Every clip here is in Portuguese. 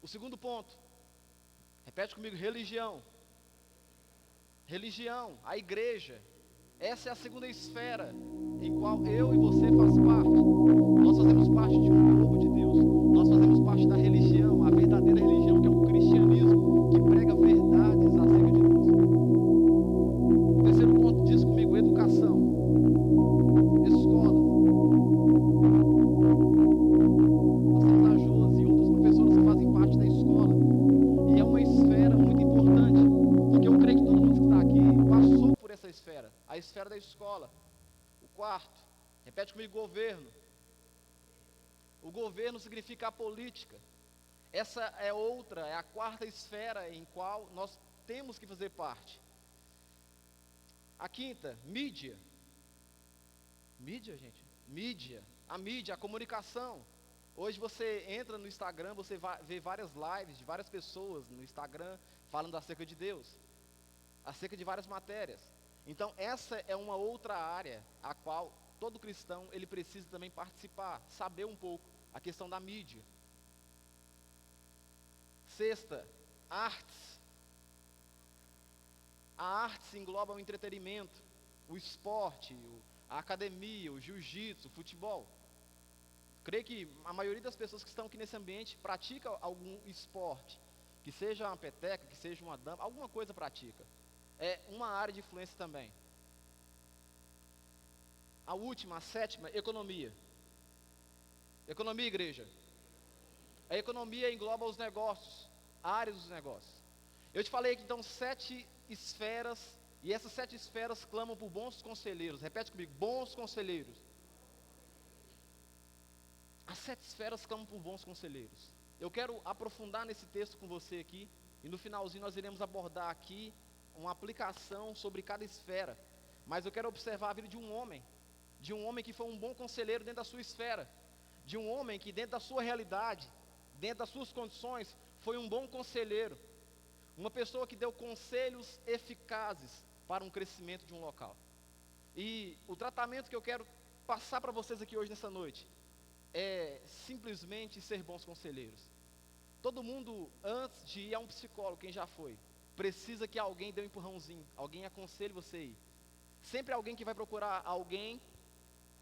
segundo ponto, repete comigo, religião. Religião, a igreja. Essa é a segunda esfera em qual eu e você faz parte. Nós fazemos parte de um povo de Deus. Nós fazemos parte da religião, a verdadeira religião, que é o cristianismo, que prega verdades acerca de Deus. O terceiro ponto diz comigo, educação. Escola. Nós temos a Josi e outros professores que fazem parte da escola. E é uma esfera muito importante, porque eu creio que todo mundo que está aqui passou por essa esfera, a esfera da escola. O quarto, repete comigo, governo. O governo significa a política. Essa é a quarta esfera em qual nós temos que fazer parte. A quinta, mídia. Mídia, gente? Mídia. A mídia, a comunicação. Hoje você entra no Instagram, você vê várias lives de várias pessoas no Instagram falando acerca de Deus, acerca de várias matérias. Então essa é uma outra área a qual todo cristão ele precisa também participar, saber um pouco a questão da mídia. Sexta, artes. A arte engloba o entretenimento, o esporte, a academia, o jiu-jitsu, o futebol. Creio que a maioria das pessoas que estão aqui nesse ambiente pratica algum esporte, que seja uma peteca, que seja uma dama, alguma coisa pratica. É uma área de influência também. A última, a sétima, economia. Economia, igreja. A economia engloba os negócios, áreas dos negócios. Eu te falei que então 7 esferas, e essas 7 esferas clamam por bons conselheiros. Repete comigo, bons conselheiros. As 7 esferas clamam por bons conselheiros. Eu quero aprofundar nesse texto com você aqui, e no finalzinho nós iremos abordar aqui uma aplicação sobre cada esfera. Mas eu quero observar a vida de um homem que foi um bom conselheiro dentro da sua esfera, de um homem que dentro da sua realidade, dentro das suas condições, foi um bom conselheiro, uma pessoa que deu conselhos eficazes para um crescimento de um local. E o tratamento que eu quero passar para vocês aqui hoje nessa noite é simplesmente ser bons conselheiros. Todo mundo, antes de ir a um psicólogo, quem já foi, precisa que alguém dê um empurrãozinho, alguém aconselhe você a ir. Sempre alguém que vai procurar alguém,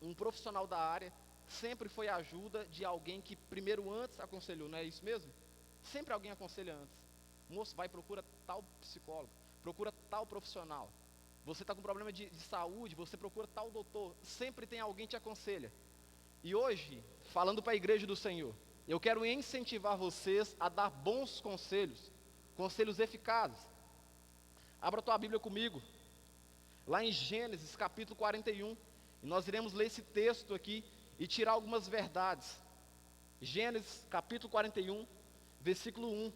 um profissional da área, sempre foi a ajuda de alguém que primeiro antes aconselhou, não é isso mesmo? Sempre alguém aconselha antes. Moço, vai, procura tal psicólogo, procura tal profissional. Você está com problema de saúde, você procura tal doutor, sempre tem alguém que te aconselha. E hoje, falando para a igreja do Senhor, eu quero incentivar vocês a dar bons conselhos, conselhos eficazes. Abra tua Bíblia comigo, lá em Gênesis capítulo 41, e nós iremos ler esse texto aqui e tirar algumas verdades. Gênesis capítulo 41, versículo 1.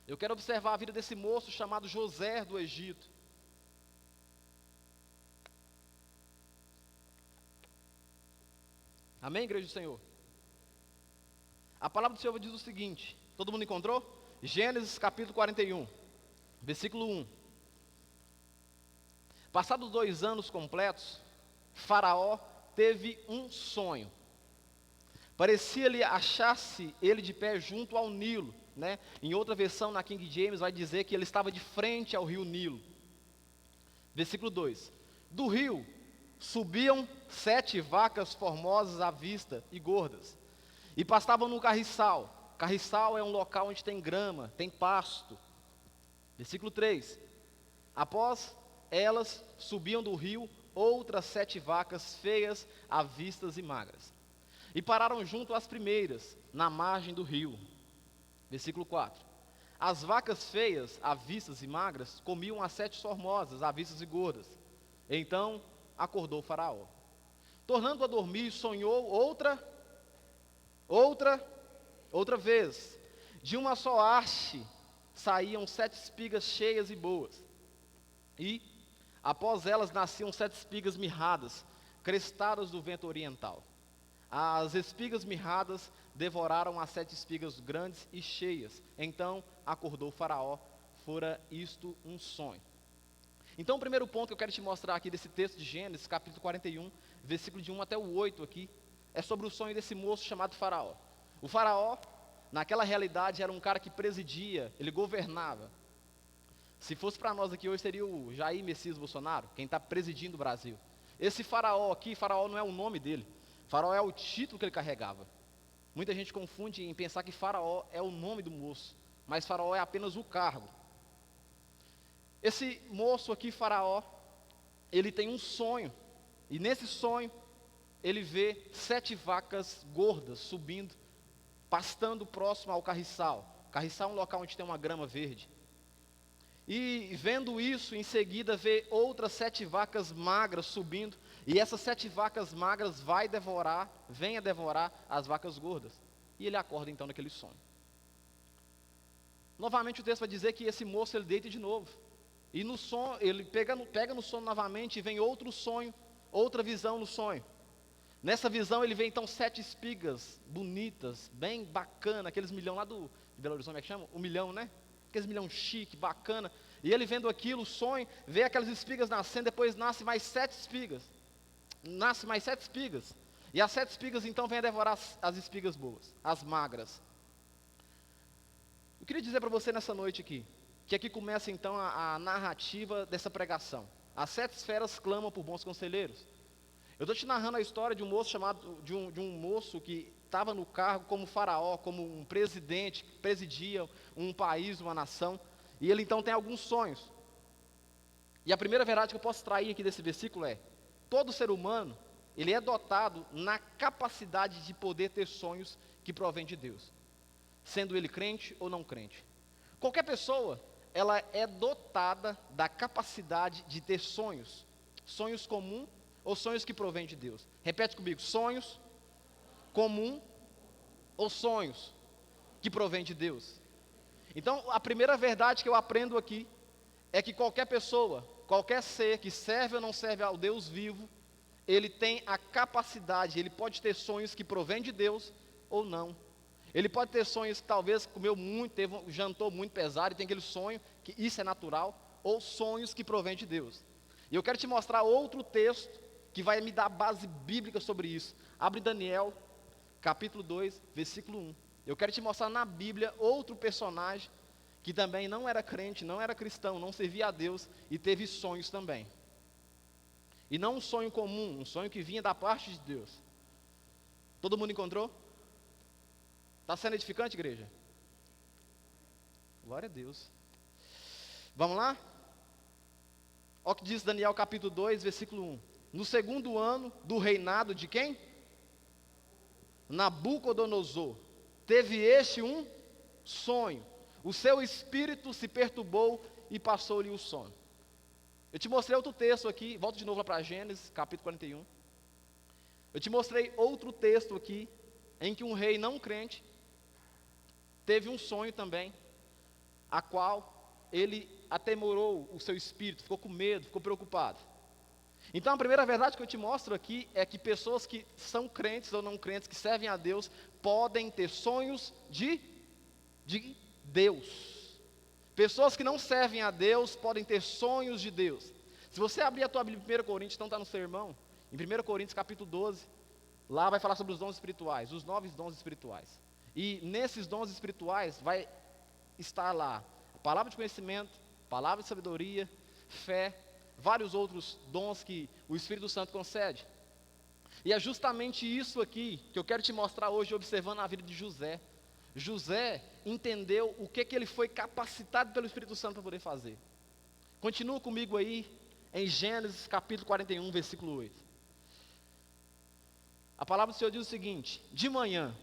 Eu quero observar a vida desse moço chamado José do Egito. Amém, igreja do Senhor? A palavra do Senhor diz o seguinte, todo mundo encontrou? Gênesis capítulo 41, versículo 1. Passados 2 anos completos, Faraó teve um sonho. Parecia-lhe achar-se ele de pé junto ao Nilo, né? Em outra versão, na King James, vai dizer que ele estava de frente ao rio Nilo. Versículo 2. Do rio subiam 7 vacas formosas à vista e gordas, e pastavam no carriçal. Carriçal é um local onde tem grama, tem pasto. Versículo 3. Após elas subiam do rio outras 7 vacas feias, avistas e magras, e pararam junto às primeiras, na margem do rio. Versículo 4. As vacas feias, avistas e magras, comiam as 7 formosas, avistas e gordas. Então acordou Faraó. Tornando a dormir, sonhou outra vez. De uma só haste saíam 7 espigas cheias e boas, e após elas nasciam 7 espigas mirradas, crestadas do vento oriental. As espigas mirradas devoraram as 7 espigas grandes e cheias. Então acordou Faraó, fora isto um sonho. Então o primeiro ponto que eu quero te mostrar aqui desse texto de Gênesis, capítulo 41, versículo de 1 até o 8 aqui, é sobre o sonho desse moço chamado Faraó. O Faraó, naquela realidade era um cara que presidia, ele governava. Se fosse para nós aqui hoje seria o Jair Messias Bolsonaro, quem está presidindo o Brasil. Esse faraó aqui, faraó não é o nome dele, faraó é o título que ele carregava. Muita gente confunde em pensar que faraó é o nome do moço, mas faraó é apenas o cargo. Esse moço aqui, faraó, ele tem um sonho, e nesse sonho ele vê 7 vacas gordas subindo, pastando próximo ao carriçal. Carriçal é um local onde tem uma grama verde. E vendo isso, em seguida vê outras 7 vacas magras subindo, e essas 7 vacas magras vêm a devorar as vacas gordas. E ele acorda então naquele sonho. Novamente o texto vai dizer que esse moço ele deita de novo. E no sonho, ele pega no sono novamente e vem outro sonho, outra visão no sonho. Nessa visão ele vê então 7 espigas bonitas, bem bacana, aqueles milhão lá de Belo Horizonte, como é que chama? O milhão, né? Aqueles milhão chique, bacana. E ele vendo aquilo, o sonho, vê aquelas espigas nascendo, depois nasce mais 7 espigas. Nasce mais 7 espigas. E as 7 espigas então vêm a devorar as espigas boas, as magras. Eu queria dizer para você nessa noite aqui, que aqui começa então a narrativa dessa pregação. As 7 esferas clamam por bons conselheiros. Eu estou te narrando a história de um moço de um moço que estava no cargo como faraó, como um presidente, que presidia um país, uma nação, e ele então tem alguns sonhos. E a primeira verdade que eu posso extrair aqui desse versículo é: todo ser humano, ele é dotado na capacidade de poder ter sonhos que provém de Deus, sendo ele crente ou não crente. Qualquer pessoa, ela é dotada da capacidade de ter sonhos, sonhos comuns ou sonhos que provêm de Deus. Repete comigo: sonhos comum ou sonhos que provém de Deus. Então, a primeira verdade que eu aprendo aqui é que qualquer pessoa, qualquer ser que serve ou não serve ao Deus vivo, ele tem a capacidade, ele pode ter sonhos que provêm de Deus ou não. Ele pode ter sonhos que talvez comeu muito, jantou muito pesado e tem aquele sonho, que isso é natural, ou sonhos que provêm de Deus. E eu quero te mostrar outro texto que vai me dar base bíblica sobre isso. Abre Daniel, capítulo 2, versículo 1. Eu quero te mostrar na Bíblia outro personagem que também não era crente, não era cristão, não servia a Deus e teve sonhos também. E não um sonho comum, um sonho que vinha da parte de Deus. Todo mundo encontrou? Está sendo edificante, igreja? Glória a Deus. Vamos lá? Olha o que diz Daniel capítulo 2, versículo 1. No segundo ano do reinado de quem? Nabucodonosor. Teve este um sonho. O seu espírito se perturbou e passou-lhe o sono. Eu te mostrei outro texto aqui, volta de novo lá para Gênesis, capítulo 41. Eu te mostrei outro texto aqui, em que um rei não crente teve um sonho também, a qual ele atemorou o seu espírito, ficou com medo, ficou preocupado. Então a primeira verdade que eu te mostro aqui é que pessoas que são crentes ou não crentes, que servem a Deus, podem ter sonhos de Deus. Pessoas que não servem a Deus podem ter sonhos de Deus. Se você abrir a tua Bíblia em 1 Coríntios, então está no sermão, em 1 Coríntios capítulo 12, lá vai falar sobre os dons espirituais, os 9 dons espirituais. E nesses dons espirituais vai estar lá a palavra de conhecimento, palavra de sabedoria, fé, vários outros dons que o Espírito Santo concede. E é justamente isso aqui que eu quero te mostrar hoje, observando a vida de José. José entendeu o que ele foi capacitado pelo Espírito Santo para poder fazer. Continua comigo aí em Gênesis capítulo 41, versículo 8. A palavra do Senhor diz o seguinte: de manhã,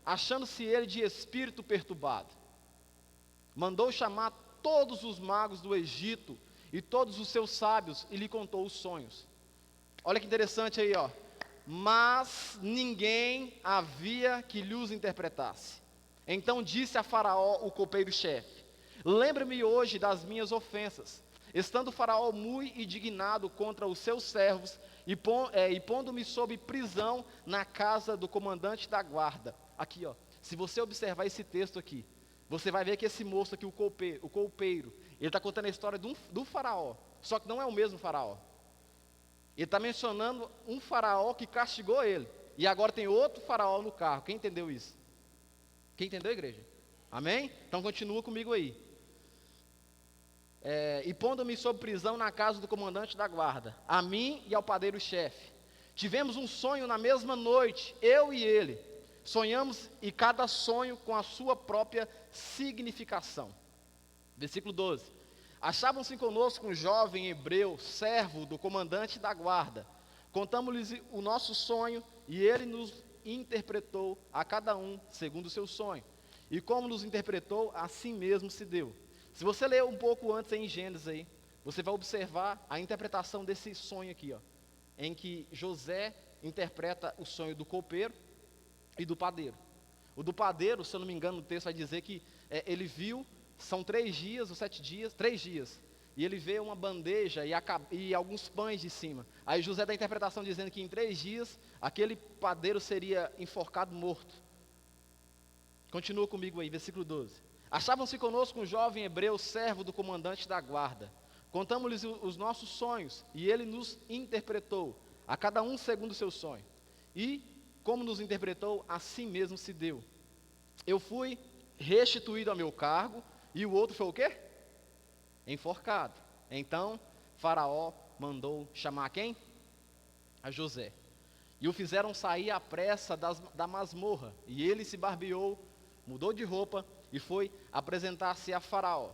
achando-se ele de espírito perturbado, mandou chamar todos os magos do Egito e todos os seus sábios e lhe contou os sonhos. Olha que interessante aí, ó. Mas ninguém havia que lhe os interpretasse. Então disse a Faraó, o copeiro-chefe: lembra-me hoje das minhas ofensas, estando Faraó muito indignado contra os seus servos e pondo-me sob prisão na casa do comandante da guarda. Aqui, ó, se você observar esse texto aqui, você vai ver que esse moço aqui, o copeiro, ele está contando a história do faraó, só que não é o mesmo faraó. Ele está mencionando um faraó que castigou ele, e agora tem outro faraó no carro. Quem entendeu isso? Quem entendeu, igreja? Amém? Então continua comigo aí. E pondo-me sob prisão na casa do comandante da guarda, a mim e ao padeiro-chefe. Tivemos um sonho na mesma noite, eu e ele. Sonhamos e cada sonho com a sua própria significação. Versículo 12. Achavam-se conosco um jovem hebreu, servo do comandante da guarda. Contamos-lhes o nosso sonho e ele nos interpretou a cada um segundo o seu sonho. E como nos interpretou, assim mesmo se deu. Se você ler um pouco antes em Gênesis aí, você vai observar a interpretação desse sonho aqui, ó, em que José interpreta o sonho do copeiro e do padeiro. O do padeiro, se eu não me engano, o texto vai dizer que ele viu, são 3 dias ou 7 dias, 3 dias, e ele vê uma bandeja e alguns pães de cima. Aí José dá a interpretação dizendo que em 3 dias, aquele padeiro seria enforcado morto. Continua comigo aí, versículo 12. Achavam-se conosco um jovem hebreu, servo do comandante da guarda. Contamos-lhes os nossos sonhos, e ele nos interpretou, a cada um segundo o seu sonho. E, como nos interpretou, assim mesmo se deu. Eu fui restituído ao meu cargo, e o outro foi o quê? Enforcado. Então, Faraó mandou chamar quem? A José. E o fizeram sair à pressa da masmorra, e ele se barbeou, mudou de roupa, e foi apresentar-se a Faraó.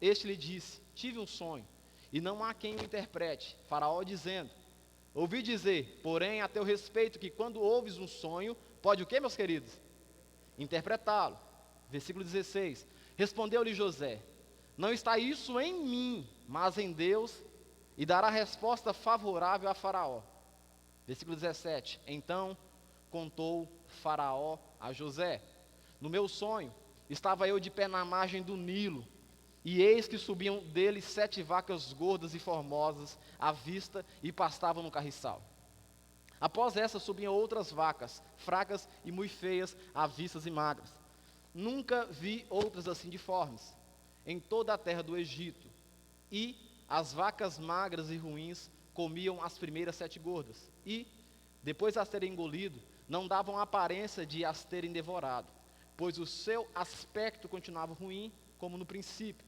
Este lhe disse: tive um sonho, e não há quem o interprete. Faraó dizendo: ouvi dizer, porém, a teu respeito, que quando ouves um sonho, pode o quê, meus queridos? Interpretá-lo. Versículo 16. Respondeu-lhe José: não está isso em mim, mas em Deus, e dará resposta favorável a Faraó. Versículo 17. Então contou Faraó a José: no meu sonho, estava eu de pé na margem do Nilo, e eis que subiam dele 7 vacas gordas e formosas à vista e pastavam no carriçal. Após essas subiam outras vacas, fracas e muito feias, avissas e magras. Nunca vi outras assim difformes em toda a terra do Egito. E as vacas magras e ruins comiam as primeiras 7 gordas, e, depois de as terem engolido, não davam aparência de as terem devorado, pois o seu aspecto continuava ruim, como no princípio.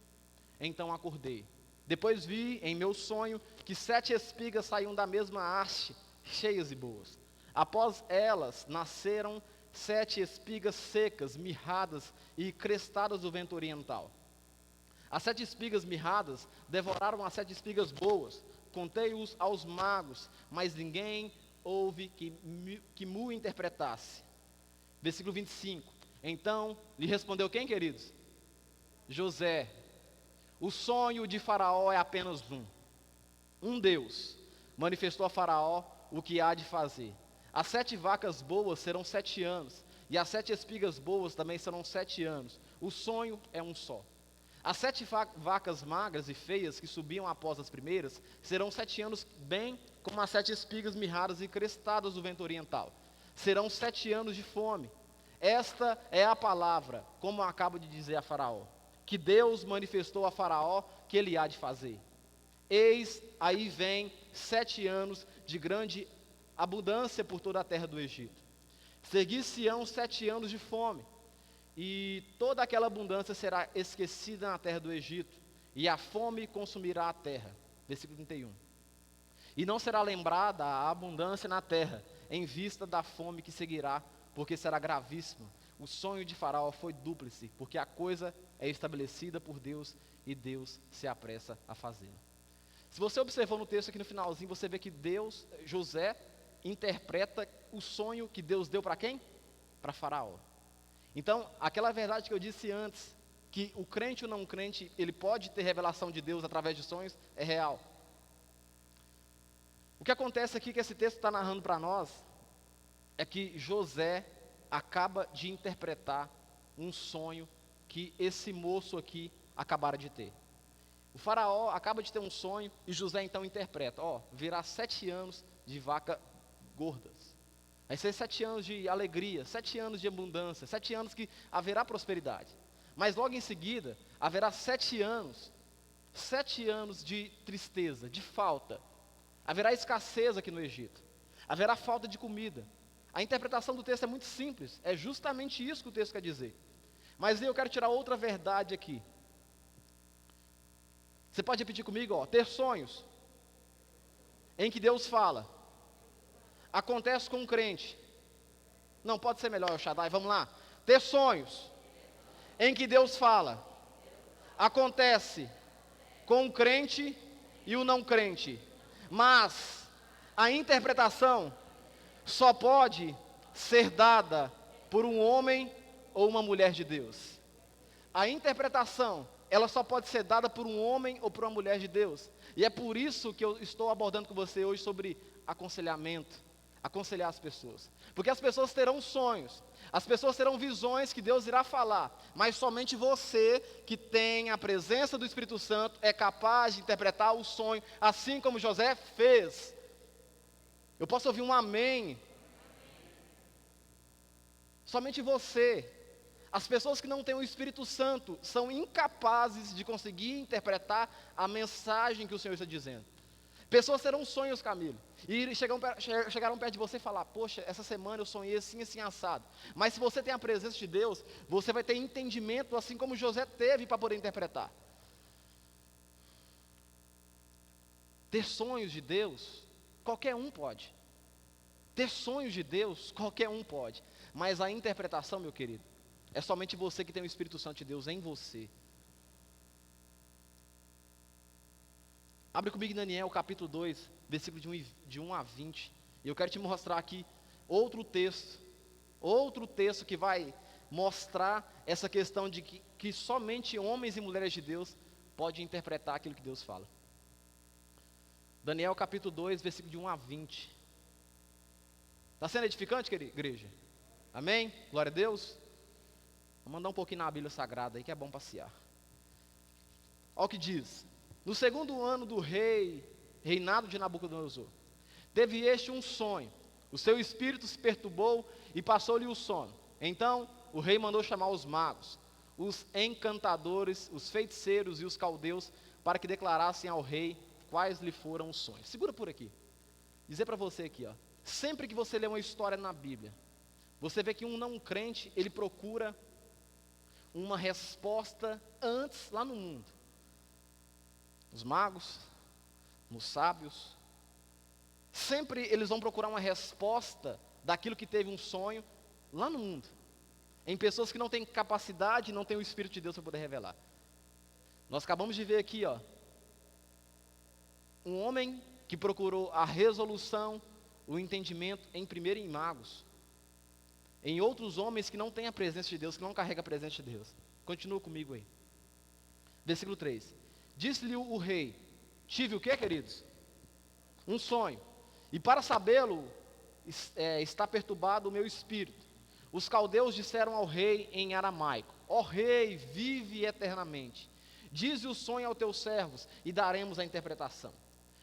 Então acordei. Depois vi, em meu sonho, que 7 espigas saíam da mesma haste, cheias e boas. Após elas, nasceram 7 espigas secas, mirradas e crestadas do vento oriental. As 7 espigas mirradas devoraram as 7 espigas boas. Contei-os aos magos, mas ninguém houve que me interpretasse. Versículo 25. Então lhe respondeu quem, queridos? José: o sonho de Faraó é apenas um Deus manifestou a Faraó o que há de fazer. As 7 vacas boas serão 7 anos, e as 7 espigas boas também serão 7 anos. O sonho é um só. As 7 vacas magras e feias que subiam após as primeiras serão 7 anos, bem como as 7 espigas mirradas e crestadas do vento oriental. Serão 7 anos de fome. Esta é a palavra, como eu acabo de dizer a Faraó, que Deus manifestou a Faraó que ele há de fazer. Eis, aí vem 7 anos de grande abundância por toda a terra do Egito. Seguir-se-ão 7 anos de fome, e toda aquela abundância será esquecida na terra do Egito, e a fome consumirá a terra. Versículo 31. E não será lembrada a abundância na terra, em vista da fome que seguirá, porque será gravíssima. O sonho de Faraó foi dúplice, porque a coisa é estabelecida por Deus, e Deus se apressa a fazê-la. Se você observar no texto aqui no finalzinho, você vê que José interpreta o sonho que Deus deu para quem? Para Faraó. Então, aquela verdade que eu disse antes, que o crente ou não crente, ele pode ter revelação de Deus através de sonhos, é real. O que acontece aqui, que esse texto está narrando para nós, é que José acaba de interpretar um sonho que esse moço aqui acabara de ter. O Faraó acaba de ter um sonho, e José então interpreta: virá 7 anos de vaca gordas. Vai ser 7 anos de alegria, 7 anos de abundância, 7 anos que haverá prosperidade. Mas logo em seguida, haverá 7 anos de tristeza, de falta. Haverá escassez aqui no Egito. Haverá falta de comida. A interpretação do texto é muito simples, é justamente isso que o texto quer dizer. Mas eu quero tirar outra verdade aqui. Você pode repetir comigo, ó, ter sonhos em que Deus fala, acontece com um crente. Não, pode ser melhor, Shaddai, vamos lá. Ter sonhos em que Deus fala, acontece com o crente e o não crente. Mas a interpretação só pode ser dada por um homem ou uma mulher de Deus. A interpretação, ela só pode ser dada por um homem ou por uma mulher de Deus. E é por isso que eu estou abordando com você hoje sobre aconselhamento, aconselhar as pessoas. Porque as pessoas terão sonhos, as pessoas terão visões que Deus irá falar, mas somente você que tem a presença do Espírito Santo é capaz de interpretar o sonho, assim como José fez. Eu posso ouvir um amém? Somente você. As pessoas que não têm o Espírito Santo são incapazes de conseguir interpretar a mensagem que o Senhor está dizendo. Pessoas terão sonhos, Camilo, e chegarão perto de você e falar, poxa, essa semana eu sonhei assim, assim, assado. Mas se você tem a presença de Deus, você vai ter entendimento, assim como José teve para poder interpretar. Ter sonhos de Deus, qualquer um pode. Ter sonhos de Deus, qualquer um pode. Mas a interpretação, meu querido, é somente você que tem o Espírito Santo de Deus em você. Abre comigo em Daniel capítulo 2, versículo de 1 a 20. E eu quero te mostrar aqui outro texto que vai mostrar essa questão de que somente homens e mulheres de Deus podem interpretar aquilo que Deus fala. Daniel capítulo 2, versículo de 1 a 20. Está sendo edificante, querida igreja? Amém? Glória a Deus. Vou mandar um pouquinho na Bíblia Sagrada aí que é bom passear. Olha o que diz. No segundo ano do reinado de Nabucodonosor, teve este um sonho. O seu espírito se perturbou e passou-lhe o sono. Então o rei mandou chamar os magos, os encantadores, os feiticeiros e os caldeus para que declarassem ao rei quais lhe foram os sonhos. Segura por aqui. Dizer para você aqui, ó. Sempre que você lê uma história na Bíblia, você vê que um não crente, ele procura uma resposta antes lá no mundo. Os magos, nos sábios, sempre eles vão procurar uma resposta daquilo que teve um sonho lá no mundo. Em pessoas que não têm capacidade, não têm o Espírito de Deus para poder revelar. Nós acabamos de ver aqui, ó, um homem que procurou a resolução, o entendimento primeiro em magos. Em outros homens que não têm a presença de Deus, que não carregam a presença de Deus. Continua comigo aí. Versículo 3. Disse-lhe o rei, tive o que, queridos? Um sonho. E para sabê-lo, está perturbado o meu espírito. Os caldeus disseram ao rei em aramaico, ó rei, vive eternamente. Dize o sonho aos teus servos e daremos a interpretação.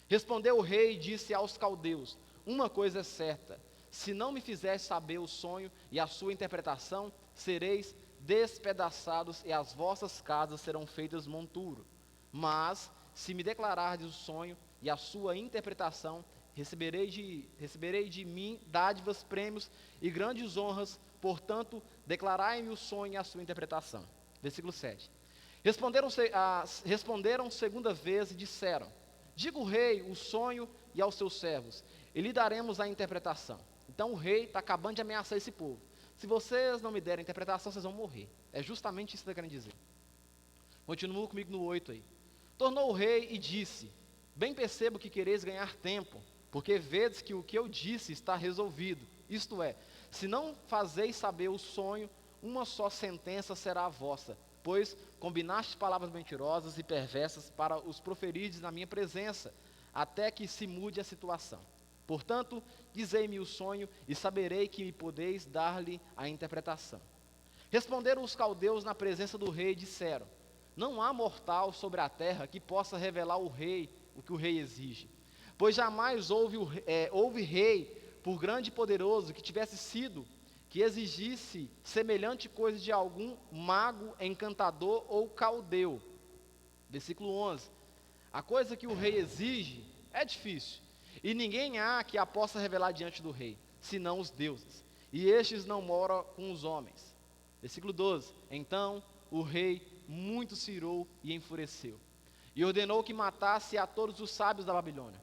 Respondeu o rei e disse aos caldeus, uma coisa é certa, se não me fizeres saber o sonho e a sua interpretação, sereis despedaçados e as vossas casas serão feitas monturo. Mas, se me declarardes o sonho e a sua interpretação, receberei de mim dádivas, prêmios e grandes honras, portanto, declarai-me o sonho e a sua interpretação. Versículo 7. Responderam segunda vez e disseram, diga o rei o sonho e aos seus servos, e lhe daremos a interpretação. Então o rei está acabando de ameaçar esse povo. Se vocês não me derem a interpretação, vocês vão morrer. É justamente isso que ele está querendo dizer. Continua comigo no 8 aí. Tornou o rei e disse, bem percebo que quereis ganhar tempo, porque vedes que o que eu disse está resolvido. Isto é, se não fazeis saber o sonho, uma só sentença será a vossa, pois combinastes palavras mentirosas e perversas para os proferirdes na minha presença, até que se mude a situação. Portanto, dizei-me o sonho e saberei que me podeis dar-lhe a interpretação. Responderam os caldeus na presença do rei e disseram, não há mortal sobre a terra que possa revelar ao rei o que o rei exige, pois jamais houve rei, por grande e poderoso, que tivesse sido, que exigisse semelhante coisa de algum mago, encantador ou caldeu. Versículo 11. A coisa que o rei exige é difícil, e ninguém há que a possa revelar diante do rei. senão os deuses, e estes não moram com os homens. Versículo 12. Então o rei muito se irou e enfureceu, e ordenou que matasse a todos os sábios da Babilônia.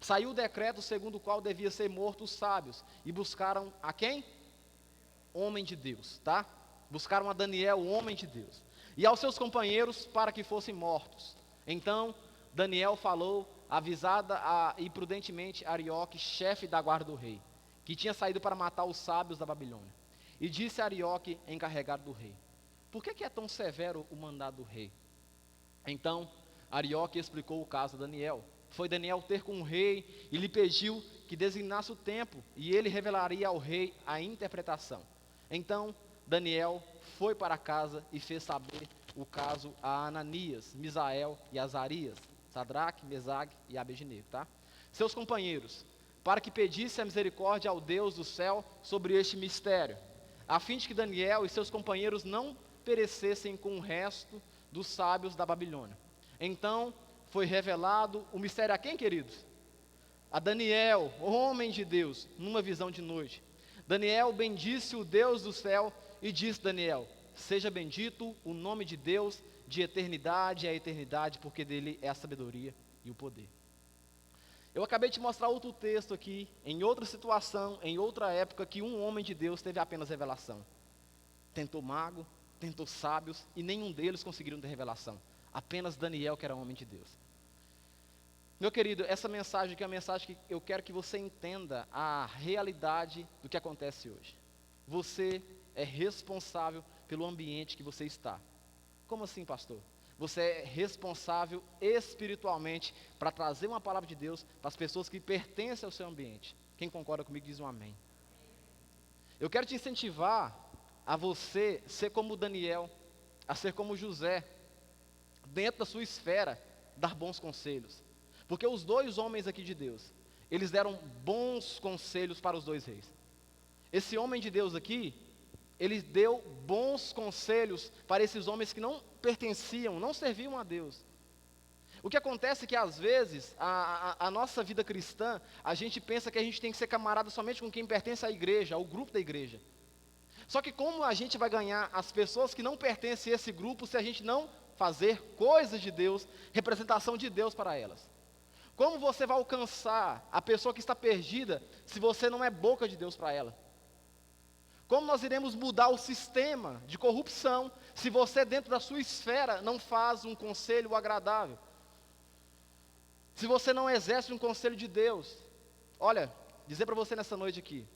Saiu o decreto segundo o qual devia ser morto os sábios, e buscaram a quem? Homem de Deus, tá? Buscaram a Daniel, o homem de Deus, e aos seus companheiros para que fossem mortos. Então Daniel falou, avisada e prudentemente Arioque, chefe da guarda do rei, que tinha saído para matar os sábios da Babilônia. E disse a Arioque, encarregado do rei: por que é tão severo o mandado do rei? Então Arioque explicou o caso a Daniel. Foi Daniel ter com o rei e lhe pediu que designasse o tempo, e ele revelaria ao rei a interpretação. Então Daniel foi para casa e fez saber o caso a Ananias, Misael e Azarias, Sadraque, Mesague e Abednego, tá? Seus companheiros, para que pedisse a misericórdia ao Deus do céu sobre este mistério, a fim de que Daniel e seus companheiros não perecessem com o resto dos sábios da Babilônia. Então foi revelado o mistério a quem, queridos? A Daniel, homem de Deus, numa visão de noite. Daniel bendisse o Deus do céu e disse: Daniel, seja bendito o nome de Deus de eternidade a eternidade, porque dele é a sabedoria e o poder. Eu acabei de mostrar outro texto aqui, em outra situação, em outra época, que um homem de Deus teve apenas revelação. Tentou mago, tentou sábios, e nenhum deles conseguiram ter revelação. Apenas Daniel, que era homem de Deus. Meu querido, essa mensagem aqui é uma mensagem que eu quero que você entenda a realidade do que acontece hoje. Você é responsável pelo ambiente que você está. Como assim, pastor? Você é responsável espiritualmente para trazer uma palavra de Deus para as pessoas que pertencem ao seu ambiente. Quem concorda comigo diz um amém. Eu quero te incentivar a você ser como Daniel, a ser como José, dentro da sua esfera, dar bons conselhos. Porque os dois homens aqui de Deus, eles deram bons conselhos para os dois reis. Esse homem de Deus aqui, ele deu bons conselhos para esses homens que não pertenciam, não serviam a Deus. O que acontece é que às vezes, a nossa vida cristã, a gente pensa que a gente tem que ser camarada somente com quem pertence à igreja, ao grupo da igreja. Só que como a gente vai ganhar as pessoas que não pertencem a esse grupo se a gente não fazer coisas de Deus, representação de Deus para elas? Como você vai alcançar a pessoa que está perdida se você não é boca de Deus para ela? Como nós iremos mudar o sistema de corrupção se você dentro da sua esfera não faz um conselho agradável? Se você não exerce um conselho de Deus? Olha, dizer para você nessa noite aqui,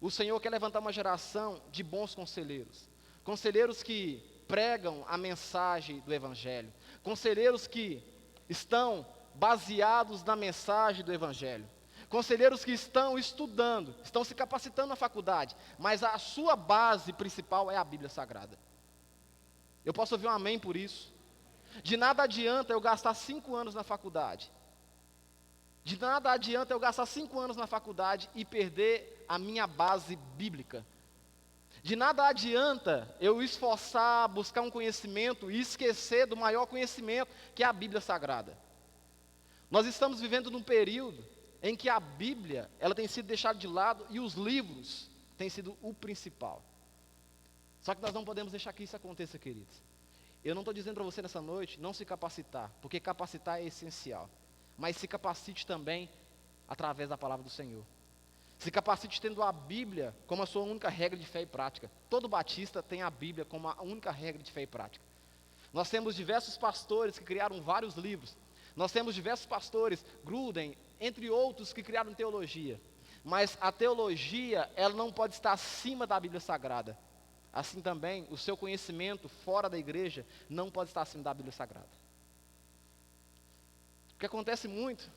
o Senhor quer levantar uma geração de bons conselheiros. Conselheiros que pregam a mensagem do Evangelho. Conselheiros que estão baseados na mensagem do Evangelho. Conselheiros que estão estudando, estão se capacitando na faculdade, mas a sua base principal é a Bíblia Sagrada. Eu posso ouvir um amém por isso? De nada adianta eu gastar 5 anos na faculdade. De nada adianta eu gastar 5 anos na faculdade e perder a minha base bíblica. De nada adianta eu esforçar, buscar um conhecimento e esquecer do maior conhecimento, que é a Bíblia Sagrada. Nós estamos vivendo num período em que a Bíblia, ela tem sido deixada de lado e os livros têm sido o principal. Só que nós não podemos deixar que isso aconteça, queridos. Eu não estou dizendo para você nessa noite não se capacitar, porque capacitar é essencial. Mas se capacite também através da palavra do Senhor. Se capacite tendo a Bíblia como a sua única regra de fé e prática. Todo batista tem a Bíblia como a única regra de fé e prática. Nós temos diversos pastores que criaram vários livros. Nós temos diversos pastores, Gruden, entre outros, que criaram teologia. Mas a teologia, ela não pode estar acima da Bíblia Sagrada. Assim também, o seu conhecimento fora da igreja não pode estar acima da Bíblia Sagrada. O que acontece muito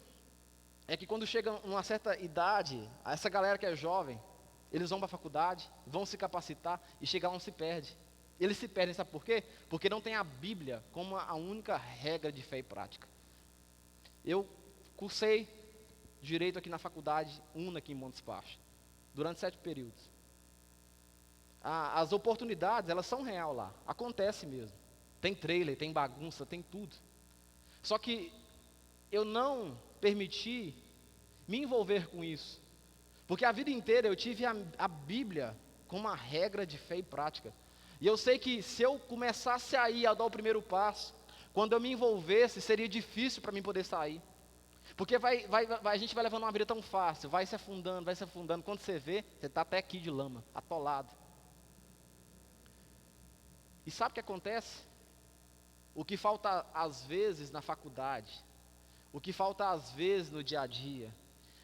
é que quando chega uma certa idade, essa galera que é jovem, eles vão para a faculdade, vão se capacitar e chegar lá se perde. Eles se perdem, sabe por quê? Porque não tem a Bíblia como a única regra de fé e prática. Eu cursei Direito aqui na faculdade UNA aqui em Montes Baixos, durante 7 períodos. As oportunidades, elas são real lá, acontece mesmo. Tem trailer, tem bagunça, tem tudo. Só que eu não permiti me envolver com isso, Porque a vida inteira eu tive a Bíblia como uma regra de fé e prática. E eu sei que se eu começasse a dar o primeiro passo, quando eu me envolvesse, seria difícil para mim poder sair. Porque a gente vai levando uma vida tão fácil, vai se afundando, vai se afundando. Quando você vê, você está até aqui de lama, atolado. E sabe o que acontece? O que falta às vezes na faculdade, o que falta às vezes no dia a dia,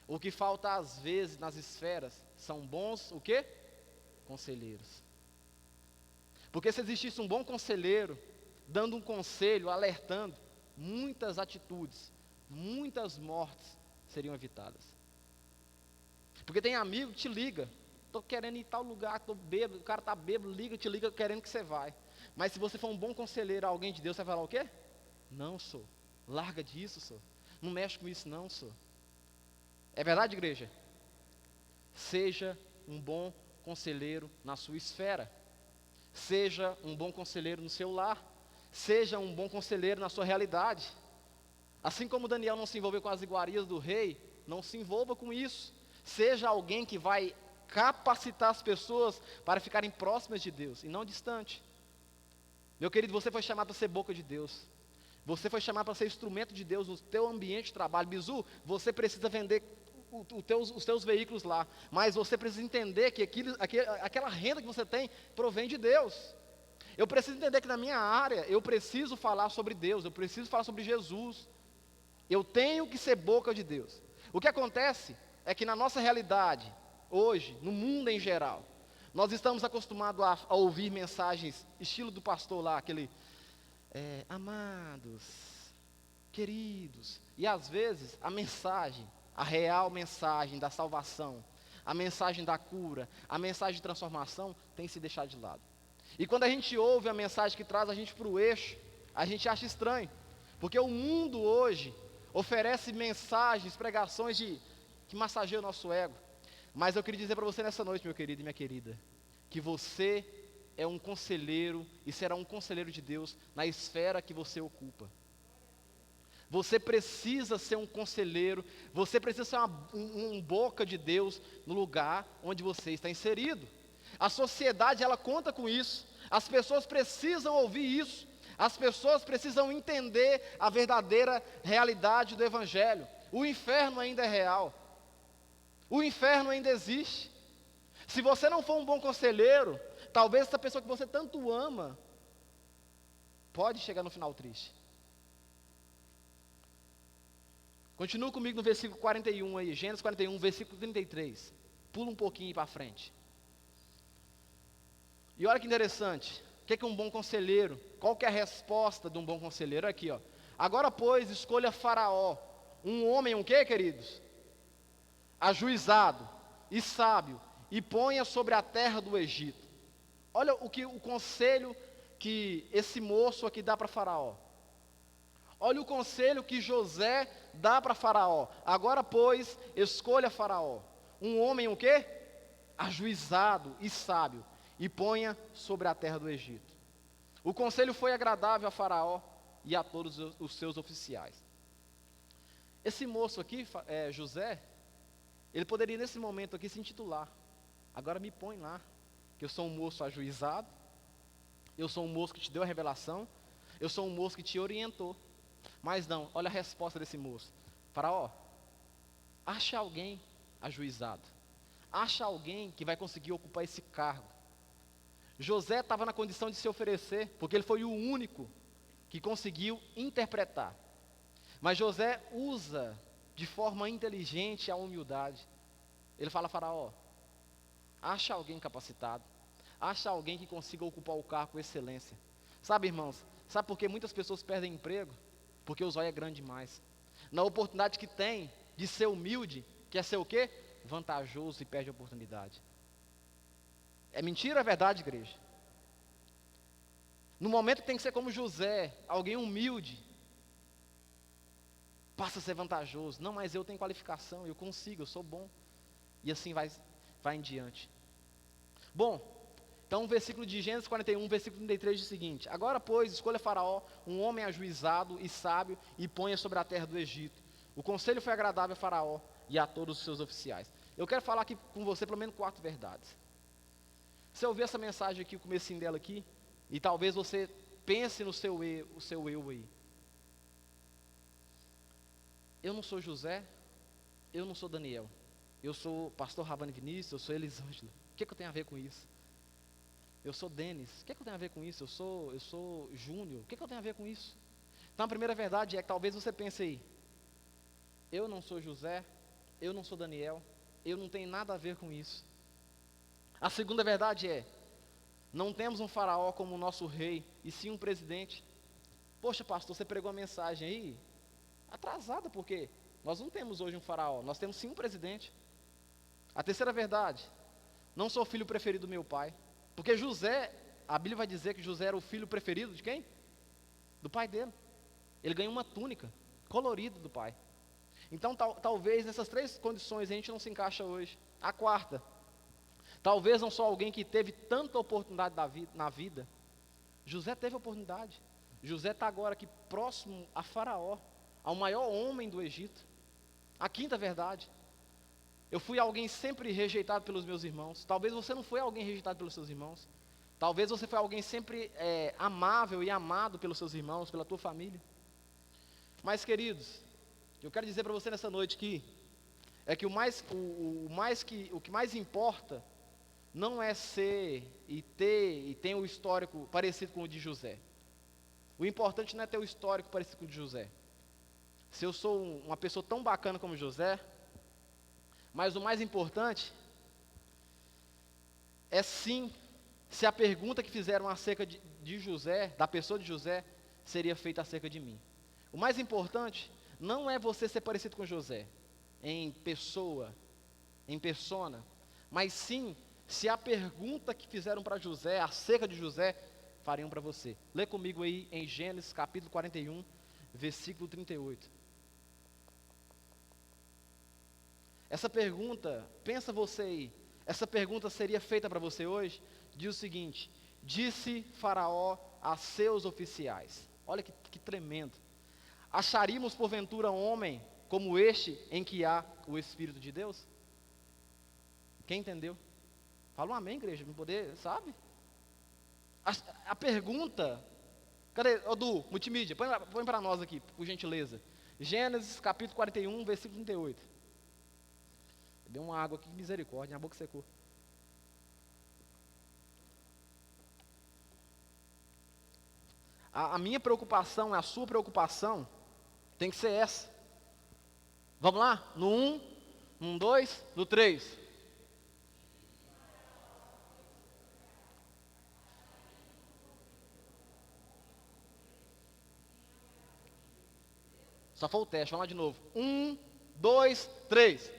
o que falta às vezes nas esferas, são bons, o quê? Conselheiros. Porque se existisse um bom conselheiro, dando um conselho, alertando, muitas atitudes, muitas mortes seriam evitadas. Porque tem amigo que te liga, estou querendo ir em tal lugar, estou bêbado, o cara está bêbado, te liga querendo que você vai. Mas se você for um bom conselheiro, alguém de Deus, você vai falar o quê? Não, sou. Larga disso, sou. Não mexe com isso não, sou. É verdade, igreja? Seja um bom conselheiro na sua esfera. Seja um bom conselheiro no seu lar. Seja um bom conselheiro na sua realidade. Assim como Daniel não se envolveu com as iguarias do rei, não se envolva com isso. Seja alguém que vai capacitar as pessoas para ficarem próximas de Deus e não distante. Meu querido, você foi chamado para ser boca de Deus. Você foi chamado para ser instrumento de Deus no teu ambiente de trabalho. Bizu, você precisa vender os teus veículos lá, mas você precisa entender que aquela renda que você tem provém de Deus. Eu preciso entender que na minha área, eu preciso falar sobre Deus, eu preciso falar sobre Jesus. Eu tenho que ser boca de Deus. O que acontece é que na nossa realidade, hoje, no mundo em geral, nós estamos acostumados a ouvir mensagens, estilo do pastor lá, aquele, amados, queridos, e às vezes a mensagem, a real mensagem da salvação, a mensagem da cura, a mensagem de transformação, tem se deixado de lado. E quando a gente ouve a mensagem que traz a gente para o eixo, a gente acha estranho, porque o mundo hoje oferece mensagens, pregações que massageiam o nosso ego. Mas eu queria dizer para você nessa noite, meu querido e minha querida, que você é um conselheiro e será um conselheiro de Deus na esfera que você ocupa. Você precisa ser um conselheiro, você precisa ser um boca de Deus no lugar onde você está inserido. A sociedade, ela conta com isso, as pessoas precisam ouvir isso, as pessoas precisam entender a verdadeira realidade do Evangelho. O inferno ainda é real, o inferno ainda existe. Se você não for um bom conselheiro, talvez essa pessoa que você tanto ama, pode chegar no final triste. Continua comigo no versículo 41 aí, Gênesis 41, versículo 33. Pula um pouquinho para frente. E olha que interessante, o que é um bom conselheiro? Qual que é a resposta de um bom conselheiro? Aqui, ó. Agora, pois, escolha Faraó, um homem, um quê, queridos? Ajuizado e sábio, e ponha sobre a terra do Egito. Olha o conselho que esse moço aqui dá para Faraó. Olha o conselho que José dá para Faraó. Agora, pois, escolha Faraó, um homem o quê? Ajuizado e sábio, e ponha sobre a terra do Egito. O conselho foi agradável a Faraó e a todos os seus oficiais. Esse moço aqui, José, ele poderia nesse momento aqui se intitular: agora me põe lá, que eu sou um moço ajuizado, eu sou um moço que te deu a revelação, eu sou um moço que te orientou. Mas não, olha a resposta desse moço: Faraó, acha alguém ajuizado, acha alguém que vai conseguir ocupar esse cargo. José estava na condição de se oferecer, porque ele foi o único que conseguiu interpretar. Mas José usa de forma inteligente a humildade. Ele fala: Faraó, acha alguém capacitado, acha alguém que consiga ocupar o cargo com excelência. Sabe, irmãos, sabe por que muitas pessoas perdem emprego? Porque o zóio é grande demais. Na oportunidade que tem de ser humilde, quer ser o quê? Vantajoso, e perde a oportunidade. É mentira ou é verdade, igreja? No momento tem que ser como José, alguém humilde, passa a ser vantajoso. Não, mas eu tenho qualificação, eu consigo, eu sou bom. E assim vai em diante. Bom, então o versículo de Gênesis 41, versículo 33 diz o seguinte: agora, pois, escolha Faraó, um homem ajuizado e sábio, e ponha sobre a terra do Egito. O conselho foi agradável a Faraó e a todos os seus oficiais. Eu quero falar aqui com você pelo menos 4 verdades. Você ouviu essa mensagem aqui, o comecinho dela aqui, e talvez você pense no seu eu, o seu eu aí. Eu não sou José, eu não sou Daniel. Eu sou pastor Ravani Vinícius, eu sou Elisângela. O que eu tenho a ver com isso? Eu sou Denis. O que eu tenho a ver com isso? Eu sou Júnior. O que eu tenho a ver com isso? Então a primeira verdade é que talvez você pense aí, eu não sou José, eu não sou Daniel, eu não tenho nada a ver com isso. A segunda verdade é, não temos um faraó como o nosso rei, e sim um presidente. Poxa, pastor, você pregou a mensagem aí atrasada, porque nós não temos hoje um faraó, nós temos sim um presidente. A terceira verdade, não sou filho preferido do meu pai, porque José, a Bíblia vai dizer que José era o filho preferido de quem? Do pai dele. Ele ganhou uma túnica colorida do pai. Então talvez nessas 3 condições a gente não se encaixa hoje. A quarta, talvez não sou alguém que teve tanta oportunidade na vida. José teve oportunidade. José está agora aqui próximo a Faraó, ao maior homem do Egito. A quinta verdade, eu fui alguém sempre rejeitado pelos meus irmãos. Talvez você não foi alguém rejeitado pelos seus irmãos. Talvez você foi alguém sempre amável e amado pelos seus irmãos, pela tua família. Mas queridos, eu quero dizer para você nessa noite que é que o que mais importa não é ser e ter um histórico parecido com o de José. O importante não é ter o histórico parecido com o de José. Se eu sou uma pessoa tão bacana como José, mas o mais importante é sim se a pergunta que fizeram acerca de José, da pessoa de José, seria feita acerca de mim. O mais importante não é você ser parecido com José, em pessoa, em persona, mas sim se a pergunta que fizeram para José, acerca de José, fariam para você. Lê comigo aí em Gênesis capítulo 41, versículo 38. Essa pergunta, pensa você aí, essa pergunta seria feita para você hoje, diz o seguinte: disse Faraó a seus oficiais. Olha que tremendo. Acharíamos porventura um homem como este em que há o Espírito de Deus? Quem entendeu? Fala um amém, igreja, para poder, sabe? A pergunta, cadê, Du, multimídia, põe para nós aqui, por gentileza. Gênesis capítulo 41, versículo 38. Deu uma água aqui, misericórdia, minha boca secou. A minha preocupação, a sua preocupação, tem que ser essa. Vamos lá? No 1, no 2, no 3. Só foi o teste, vamos lá de novo. 1, 2, 3.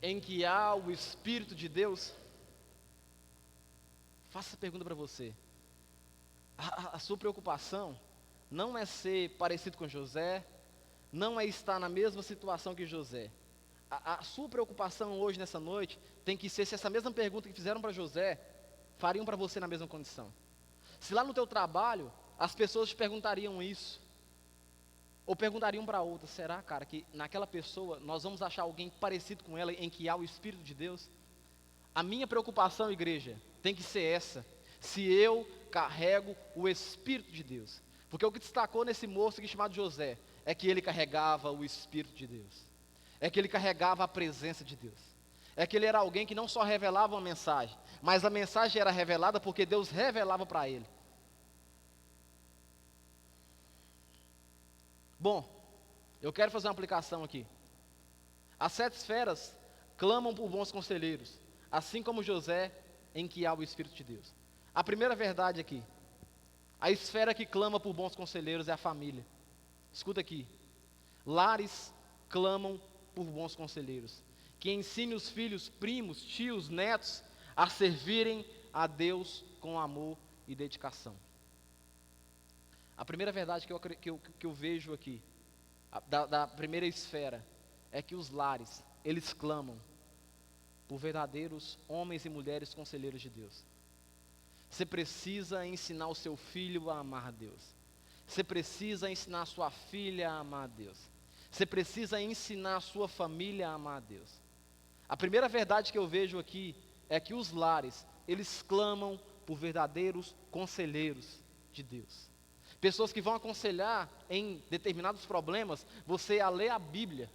Em que há o Espírito de Deus? Faço essa pergunta para você. A sua preocupação não é ser parecido com José, não é estar na mesma situação que José. A sua preocupação hoje, nessa noite, tem que ser se essa mesma pergunta que fizeram para José, fariam para você na mesma condição. Se lá no teu trabalho, as pessoas te perguntariam isso, ou perguntariam para outra, será, cara, que naquela pessoa nós vamos achar alguém parecido com ela em que há o Espírito de Deus? A minha preocupação, igreja, tem que ser essa: se eu carrego o Espírito de Deus. Porque o que destacou nesse moço aqui chamado José, é que ele carregava o Espírito de Deus. É que ele carregava a presença de Deus. É que ele era alguém que não só revelava uma mensagem, mas a mensagem era revelada porque Deus revelava para ele. Bom, eu quero fazer uma aplicação aqui. As 7 esferas clamam por bons conselheiros, assim como José, em que há o Espírito de Deus. A primeira verdade aqui, a esfera que clama por bons conselheiros é a família. Escuta aqui, lares clamam por bons conselheiros, que ensine os filhos, primos, tios, netos, a servirem a Deus com amor e dedicação. A primeira verdade que eu vejo aqui, da primeira esfera, é que os lares, eles clamam por verdadeiros homens e mulheres conselheiros de Deus. Você precisa ensinar o seu filho a amar a Deus. Você precisa ensinar a sua filha a amar a Deus. Você precisa ensinar a sua família a amar a Deus. A primeira verdade que eu vejo aqui é que os lares, eles clamam por verdadeiros conselheiros de Deus. Pessoas que vão aconselhar em determinados problemas, você a ler a Bíblia.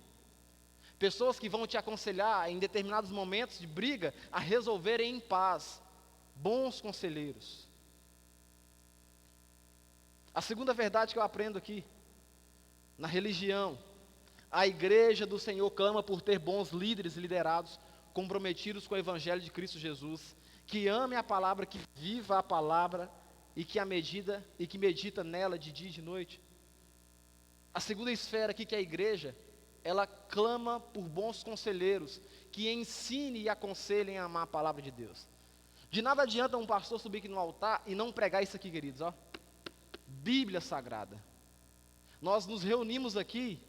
Pessoas que vão te aconselhar em determinados momentos de briga, a resolverem em paz. Bons conselheiros. A segunda verdade que eu aprendo aqui, na religião, a igreja do Senhor clama por ter bons líderes e liderados, comprometidos com o Evangelho de Cristo Jesus, que ame a palavra, que viva a palavra e que medita nela de dia e de noite. A segunda esfera aqui, que é a igreja, ela clama por bons conselheiros, que ensine e aconselhem a amar a palavra de Deus. De nada adianta um pastor subir aqui no altar e não pregar isso aqui, queridos, ó. Bíblia Sagrada. Nós nos reunimos aqui,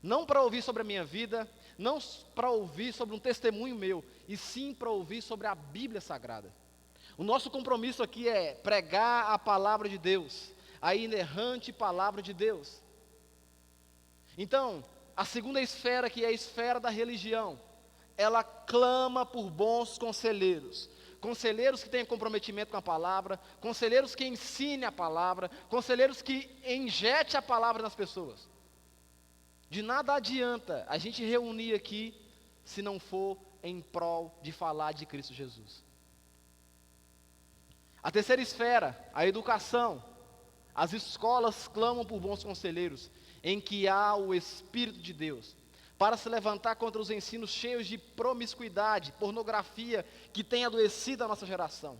não para ouvir sobre a minha vida, não para ouvir sobre um testemunho meu, e sim para ouvir sobre a Bíblia Sagrada. O nosso compromisso aqui é pregar a palavra de Deus, a inerrante palavra de Deus. Então, a segunda esfera, que é a esfera da religião, ela clama por bons conselheiros. Conselheiros que tenham comprometimento com a palavra, conselheiros que ensinem a palavra, conselheiros que injetem a palavra nas pessoas. De nada adianta a gente reunir aqui, se não for em prol de falar de Cristo Jesus. A terceira esfera, a educação. As escolas clamam por bons conselheiros, em que há o Espírito de Deus, para se levantar contra os ensinos cheios de promiscuidade, pornografia, que tem adoecido a nossa geração.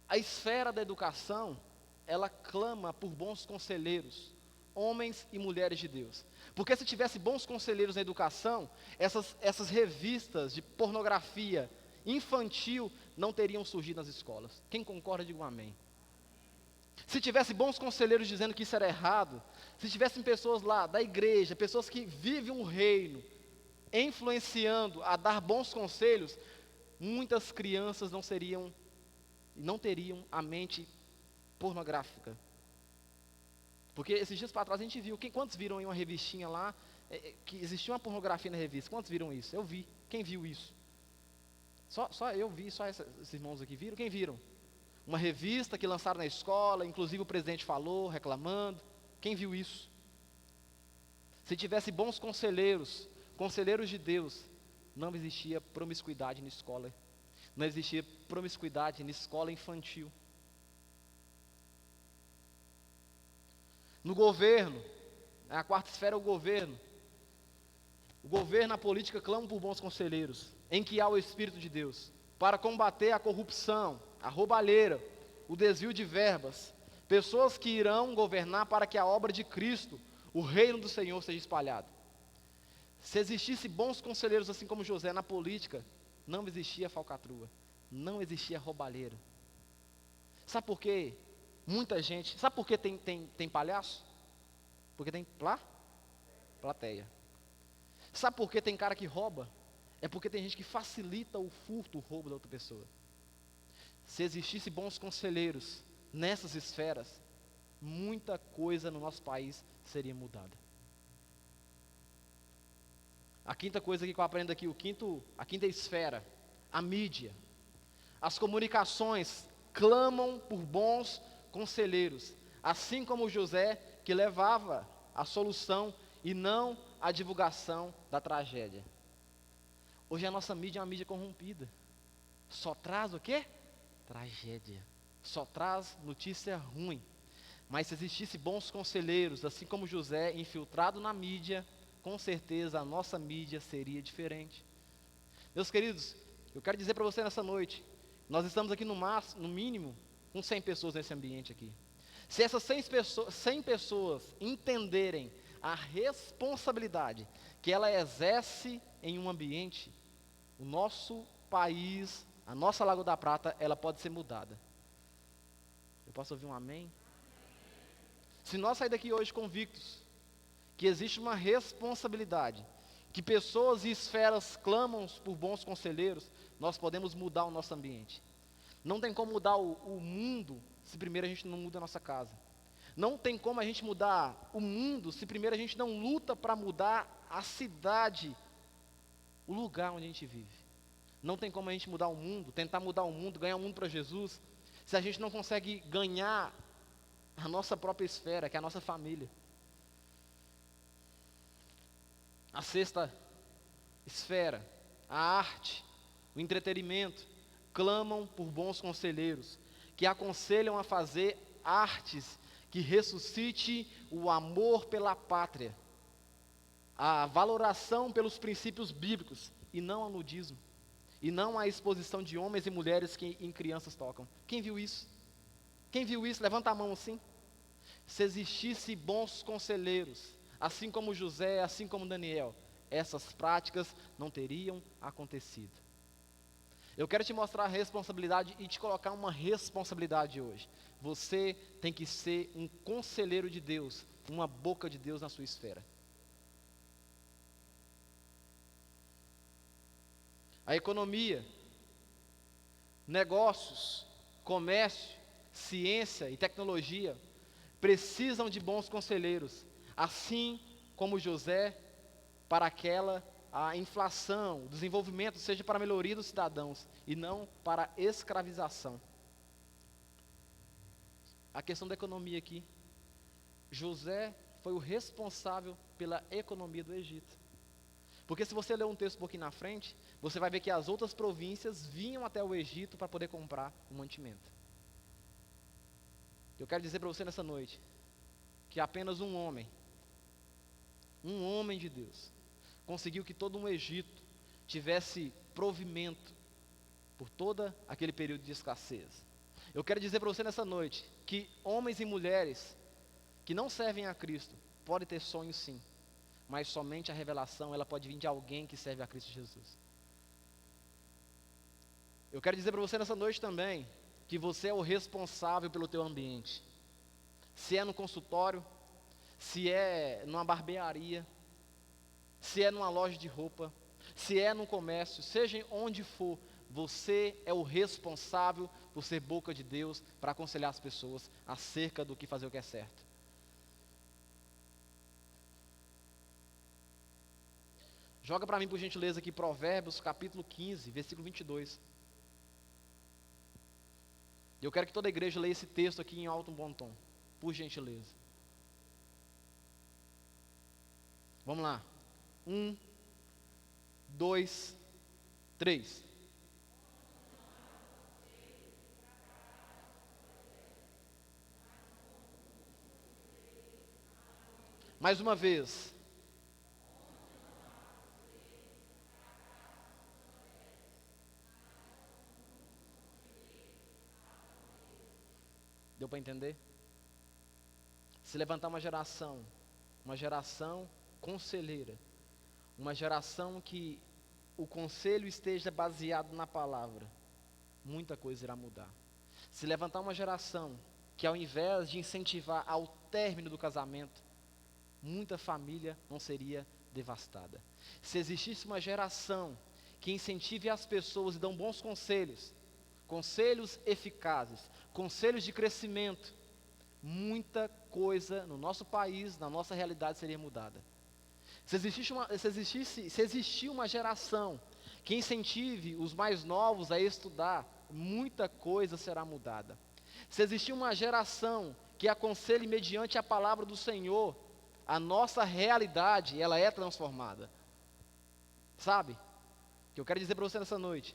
A esfera da educação, ela clama por bons conselheiros, homens e mulheres de Deus. Porque se tivesse bons conselheiros na educação, essas revistas de pornografia infantil não teriam surgido nas escolas. Quem concorda, diga um amém. Se tivesse bons conselheiros dizendo que isso era errado, se tivessem pessoas lá da igreja, pessoas que vivem um reino, influenciando a dar bons conselhos, muitas crianças não teriam a mente pornográfica. Porque esses dias para trás a gente viu, quantos viram em uma revistinha lá, que existia uma pornografia na revista? Quantos viram isso? Eu vi. Quem viu isso? Só eu vi, só esses irmãos aqui viram? Quem viram? Uma revista que lançaram na escola, inclusive o presidente falou, reclamando. Quem viu isso? Se tivesse bons conselheiros de Deus, não existia promiscuidade na escola. Não existia promiscuidade na escola infantil. No governo, a quarta esfera é o governo. O governo, a política, clamam por bons conselheiros, em que há o Espírito de Deus, para combater a corrupção, a roubalheira, o desvio de verbas, pessoas que irão governar para que a obra de Cristo, o reino do Senhor, seja espalhado. Se existisse bons conselheiros assim como José na política, não existia falcatrua, não existia roubalheira. Sabe por quê? Muita gente, sabe por que tem palhaço? Porque tem plateia. Sabe por que tem cara que rouba? É porque tem gente que facilita o furto, o roubo da outra pessoa. Se existisse bons conselheiros nessas esferas, muita coisa no nosso país seria mudada. A quinta coisa que eu aprendo aqui, a quinta esfera, a mídia. As comunicações clamam por bons conselheiros, assim como José, que levava a solução e não a divulgação da tragédia. Hoje a nossa mídia é uma mídia corrompida. Só traz o quê? Tragédia. Só traz notícia ruim. Mas se existisse bons conselheiros, assim como José, infiltrado na mídia, com certeza a nossa mídia seria diferente. Meus queridos, eu quero dizer para você nessa noite, nós estamos aqui no mínimo, com 100 pessoas nesse ambiente aqui. Se essas 100 pessoas entenderem a responsabilidade que ela exerce em um ambiente, o nosso país, a nossa Lagoa da Prata, ela pode ser mudada. Eu posso ouvir um amém? Se nós sair daqui hoje convictos que existe uma responsabilidade, que pessoas e esferas clamam por bons conselheiros, nós podemos mudar o nosso ambiente. Não tem como mudar o mundo se primeiro a gente não muda a nossa casa. Não tem como a gente mudar o mundo se primeiro a gente não luta para mudar a cidade, o lugar onde a gente vive. Não tem como a gente mudar o mundo, tentar mudar o mundo, ganhar o mundo para Jesus, se a gente não consegue ganhar a nossa própria esfera, que é a nossa família. A sexta esfera, a arte, o entretenimento, clamam por bons conselheiros, que aconselham a fazer artes que ressuscite o amor pela pátria, a valoração pelos princípios bíblicos, e não ao nudismo, e não à exposição de homens e mulheres que em crianças tocam. Quem viu isso? Quem viu isso? Levanta a mão assim. Se existisse bons conselheiros, assim como José, assim como Daniel, essas práticas não teriam acontecido. Eu quero te mostrar a responsabilidade e te colocar uma responsabilidade hoje. Você tem que ser um conselheiro de Deus, uma boca de Deus na sua esfera. A economia, negócios, comércio, ciência e tecnologia precisam de bons conselheiros, assim como José, para a inflação, o desenvolvimento seja para a melhoria dos cidadãos e não para a escravização. A questão da economia aqui, José foi o responsável pela economia do Egito. Porque se você ler um texto um pouquinho na frente, você vai ver que as outras províncias vinham até o Egito para poder comprar o mantimento. Eu quero dizer para você nessa noite, que apenas um homem de Deus, conseguiu que todo um Egito tivesse provimento por todo aquele período de escassez. Eu quero dizer para você nessa noite, que homens e mulheres que não servem a Cristo, podem ter sonhos sim, mas somente a revelação, ela pode vir de alguém que serve a Cristo Jesus. Eu quero dizer para você nessa noite também, que você é o responsável pelo teu ambiente. Se é no consultório, se é numa barbearia, se é numa loja de roupa, se é no comércio, seja onde for, você é o responsável por ser boca de Deus para aconselhar as pessoas acerca do que fazer o que é certo. Joga para mim, por gentileza, aqui Provérbios capítulo 15, versículo 22. Eu quero que toda a igreja leia esse texto aqui em alto um bom tom, por gentileza. Vamos lá. 1, 2, 3. Mais uma vez. Deu para entender? Se levantar uma geração conselheira, uma geração que o conselho esteja baseado na palavra, muita coisa irá mudar. Se levantar uma geração que, ao invés de incentivar ao término do casamento, muita família não seria devastada. Se existisse uma geração que incentive as pessoas e dão bons conselhos, conselhos eficazes, conselhos de crescimento, muita coisa no nosso país, na nossa realidade seria mudada. Se existir uma geração que incentive os mais novos a estudar, muita coisa será mudada. Se existir uma geração que aconselhe mediante a palavra do Senhor, a nossa realidade, ela é transformada. Sabe? O que eu quero dizer para você nessa noite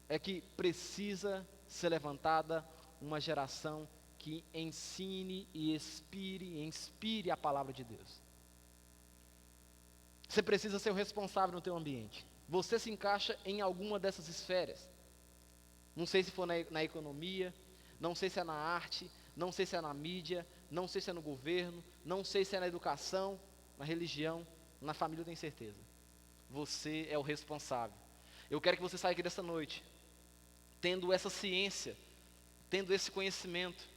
é que precisa ser levantada uma geração que ensine e inspire a palavra de Deus. Você precisa ser o responsável no teu ambiente. Você se encaixa em alguma dessas esferas. Não sei se for na economia, não sei se é na arte, não sei se é na mídia, não sei se é no governo, não sei se é na educação, na religião, na família, eu tenho certeza. Você é o responsável. Eu quero que você saia aqui dessa noite, tendo essa ciência, tendo esse conhecimento.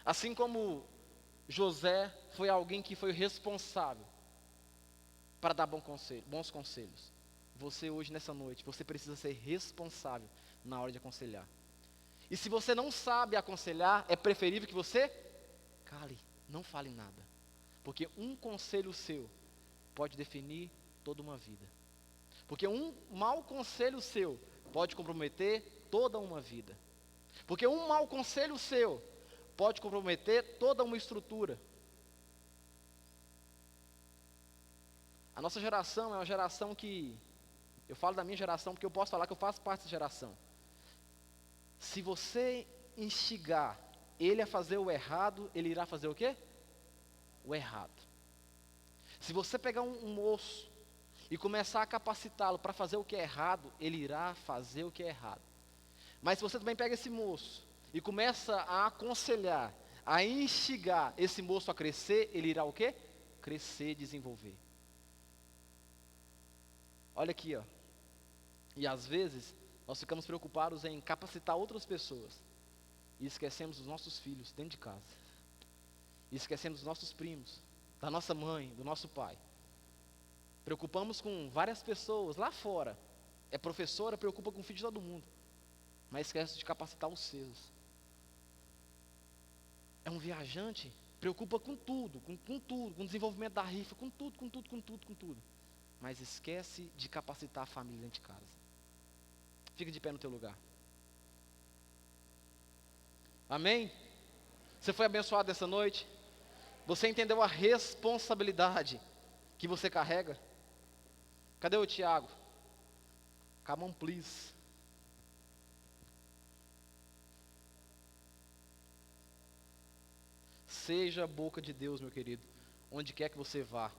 Assim como José foi alguém que foi responsável para dar bons conselhos. Você hoje, nessa noite, você precisa ser responsável na hora de aconselhar. E se você não sabe aconselhar, é preferível que você cale, não fale nada. Porque um conselho seu pode definir toda uma vida. Porque um mau conselho seu pode comprometer toda uma vida. Porque um mau conselho seu pode comprometer toda uma estrutura. A nossa geração é uma geração que, eu falo da minha geração porque eu posso falar que eu faço parte dessa geração. Se você instigar ele a fazer o errado, ele irá fazer o quê? O errado. Se você pegar um moço e começar a capacitá-lo para fazer o que é errado, ele irá fazer o que é errado. Mas se você também pega esse moço e começa a aconselhar, a instigar esse moço a crescer, ele irá o quê? Crescer, desenvolver. Olha aqui, ó. E às vezes, nós ficamos preocupados em capacitar outras pessoas. E esquecemos dos nossos filhos dentro de casa. E esquecemos dos nossos primos, da nossa mãe, do nosso pai. Preocupamos com várias pessoas lá fora. É professora, preocupa com o filho de todo mundo. Mas esquece de capacitar os seus. É um viajante, preocupa com tudo, com tudo, com o desenvolvimento da rifa, com tudo. Mas esquece de capacitar a família dentro de casa. Fica de pé no teu lugar. Amém? Você foi abençoado essa noite? Você entendeu a responsabilidade que você carrega? Cadê o Tiago? Come on, please. Seja a boca de Deus, meu querido, onde quer que você vá.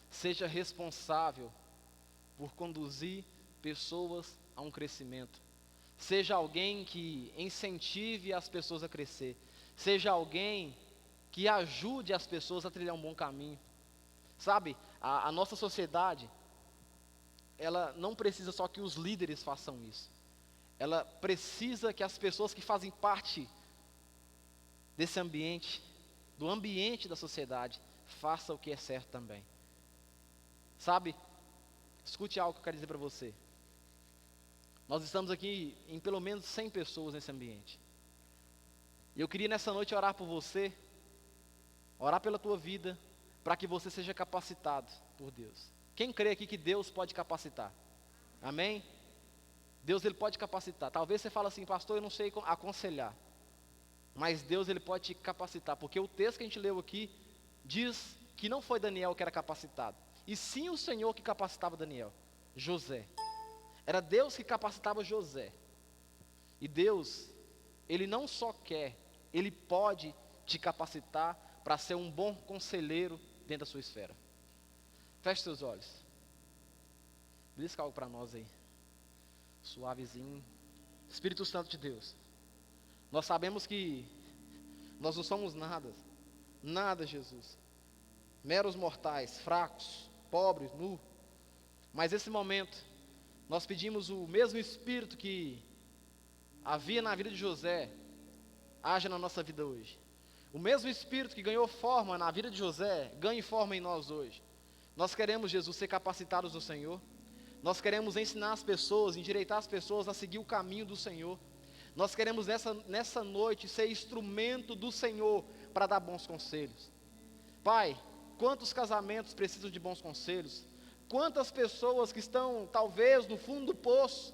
Seja responsável por conduzir pessoas a um crescimento. Seja alguém que incentive as pessoas a crescer. Seja alguém que ajude as pessoas a trilhar um bom caminho. Sabe, a nossa sociedade, ela não precisa só que os líderes façam isso. Ela precisa que as pessoas que fazem parte desse ambiente, do ambiente da sociedade, façam o que é certo também. Sabe, escute algo que eu quero dizer para você. Nós estamos aqui em pelo menos 100 pessoas nesse ambiente. E eu queria nessa noite orar por você, orar pela tua vida, para que você seja capacitado por Deus. Quem crê aqui que Deus pode capacitar? Amém? Deus, Ele pode capacitar. Talvez você fale assim, pastor, eu não sei aconselhar. Mas Deus, Ele pode te capacitar. Porque o texto que a gente leu aqui diz que não foi Daniel que era capacitado. E sim o Senhor que capacitava Daniel. José. Era Deus que capacitava José. E Deus, Ele não só quer, Ele pode te capacitar para ser um bom conselheiro dentro da sua esfera. Feche seus olhos. Blisca algo para nós aí. Suavezinho. Espírito Santo de Deus. Nós sabemos que nós não somos nada. Nada, Jesus. Meros mortais, fracos, pobres, nu. Mas nesse momento, nós pedimos o mesmo Espírito que havia na vida de José, haja na nossa vida hoje. O mesmo Espírito que ganhou forma na vida de José, ganhe forma em nós hoje. Nós queremos, Jesus, ser capacitados do Senhor. Nós queremos ensinar as pessoas, endireitar as pessoas a seguir o caminho do Senhor. Nós queremos nessa noite ser instrumento do Senhor para dar bons conselhos. Pai, quantos casamentos precisam de bons conselhos? Quantas pessoas que estão talvez no fundo do poço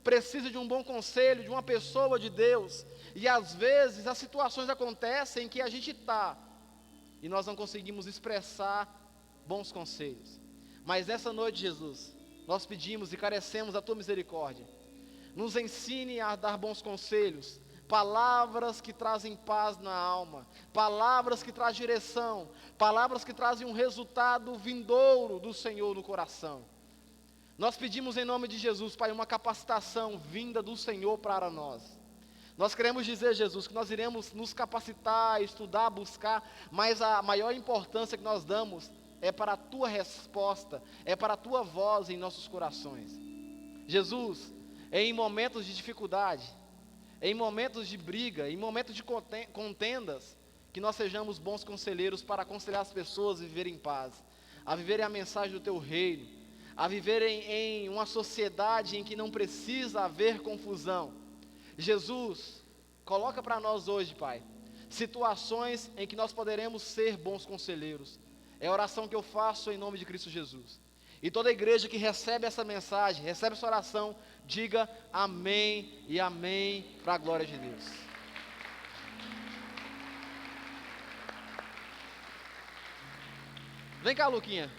precisam de um bom conselho, de uma pessoa de Deus. E às vezes as situações acontecem em que a gente está e nós não conseguimos expressar bons conselhos. Mas nessa noite, Jesus, nós pedimos e carecemos da Tua misericórdia. Nos ensine a dar bons conselhos, palavras que trazem paz na alma, palavras que trazem direção, palavras que trazem um resultado vindouro do Senhor no coração. Nós pedimos em nome de Jesus, Pai, uma capacitação vinda do Senhor para nós. Nós queremos dizer, Jesus, que nós iremos nos capacitar, estudar, buscar, mas a maior importância que nós damos é para a Tua resposta, é para a Tua voz em nossos corações. Jesus, em momentos de dificuldade, em momentos de briga, em momentos de contendas, que nós sejamos bons conselheiros para aconselhar as pessoas a viverem em paz, a viverem a mensagem do Teu reino, a viverem em uma sociedade em que não precisa haver confusão. Jesus, coloca para nós hoje, Pai, situações em que nós poderemos ser bons conselheiros. É a oração que eu faço em nome de Cristo Jesus. E toda igreja que recebe essa mensagem, recebe essa oração, diga amém e amém para a glória de Deus. Vem cá, Luquinha.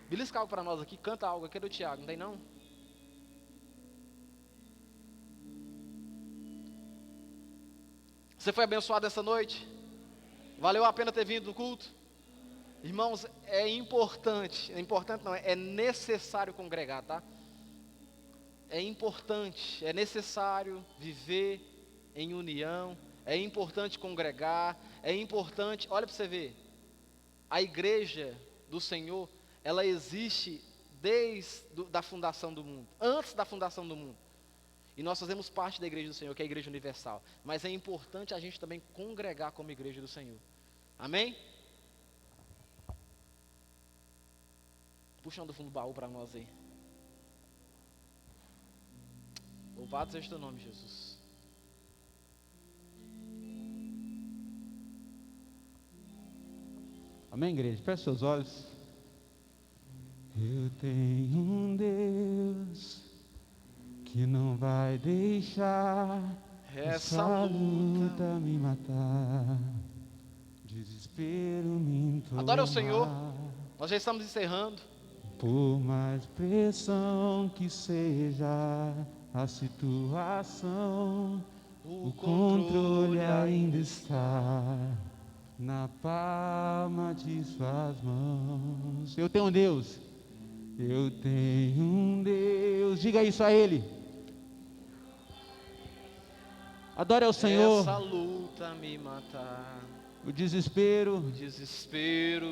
Belisca algo para nós aqui, canta algo aqui do Tiago, não tem não? Você foi abençoado essa noite? Valeu a pena ter vindo no culto? Irmãos, é importante não, é necessário congregar, tá? É importante, é necessário viver em união, é importante congregar, é importante, olha para você ver, a igreja do Senhor, ela existe desde a fundação do mundo, antes da fundação do mundo. E nós fazemos parte da igreja do Senhor, que é a igreja universal. Mas é importante a gente também congregar como igreja do Senhor. Amém? Puxa um do fundo do baú para nós aí. Louvado seja o teu nome, Jesus. Amém, igreja? Feche seus olhos. Eu tenho um Deus que não vai deixar essa luta me matar, desespero me tomar. Adore ao Senhor. Nós já estamos encerrando. Por mais pressão que seja a situação, o controle ainda está na palma de suas mãos. Eu tenho um Deus. Eu tenho um Deus. Diga isso a Ele. Adore ao Senhor. Essa luta me matar, O desespero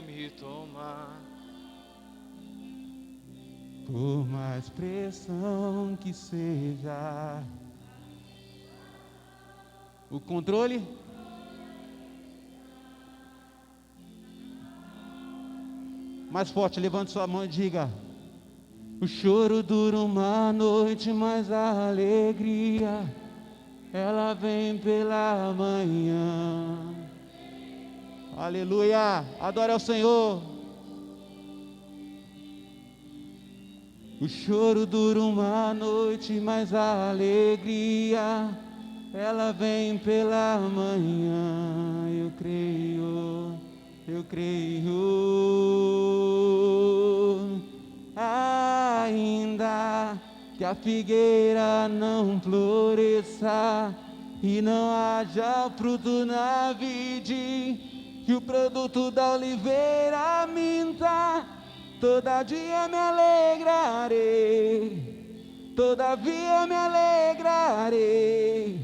me tomar. Por mais pressão que seja, o controle mais forte, levante sua mão e diga: o choro dura uma noite, mas a alegria ela vem pela manhã. Aleluia, adore ao Senhor. O choro dura uma noite, mas a alegria ela vem pela manhã. Eu creio, ainda que a figueira não floresça e não haja fruto na vide, que o produto da oliveira minta, todavia me alegrarei, todavia me alegrarei,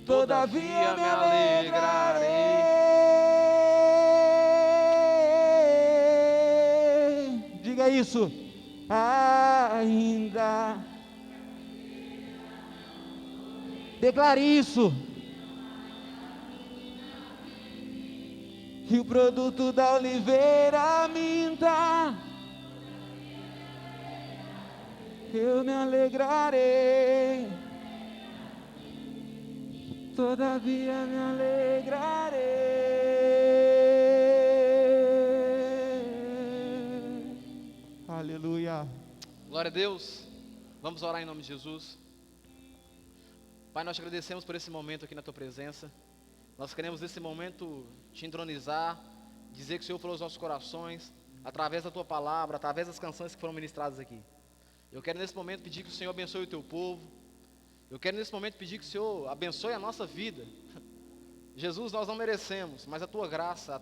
todavia me alegrarei. Diga isso. Ainda. Declare isso. Que o produto da oliveira minta, eu me alegrarei, todavia me alegrarei. Aleluia. Glória a Deus. Vamos orar em nome de Jesus. Pai, nós te agradecemos por esse momento aqui na tua presença. Nós queremos nesse momento te entronizar, dizer que o Senhor falou aos nossos corações, através da tua palavra, através das canções que foram ministradas aqui. Eu quero nesse momento pedir que o Senhor abençoe o teu povo. Eu quero nesse momento pedir que o Senhor abençoe a nossa vida. Jesus, nós não merecemos, mas a tua graça,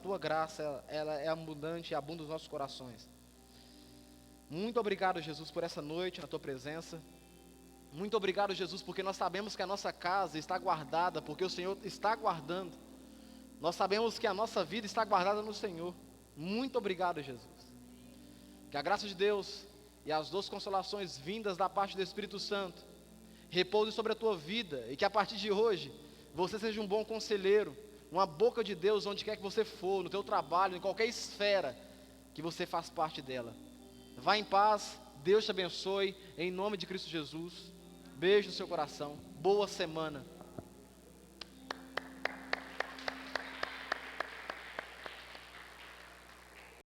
ela é abundante e abunda nos nossos corações. Muito obrigado, Jesus, por essa noite na tua presença. Muito obrigado, Jesus, porque nós sabemos que a nossa casa está guardada, porque o Senhor está guardando. Nós sabemos que a nossa vida está guardada no Senhor. Muito obrigado, Jesus. Que a graça de Deus e as doces consolações vindas da parte do Espírito Santo repouse sobre a tua vida, e que a partir de hoje você seja um bom conselheiro, uma boca de Deus onde quer que você for, no teu trabalho, em qualquer esfera que você faz parte dela. Vá em paz, Deus te abençoe, em nome de Cristo Jesus. Beijo no seu coração, boa semana.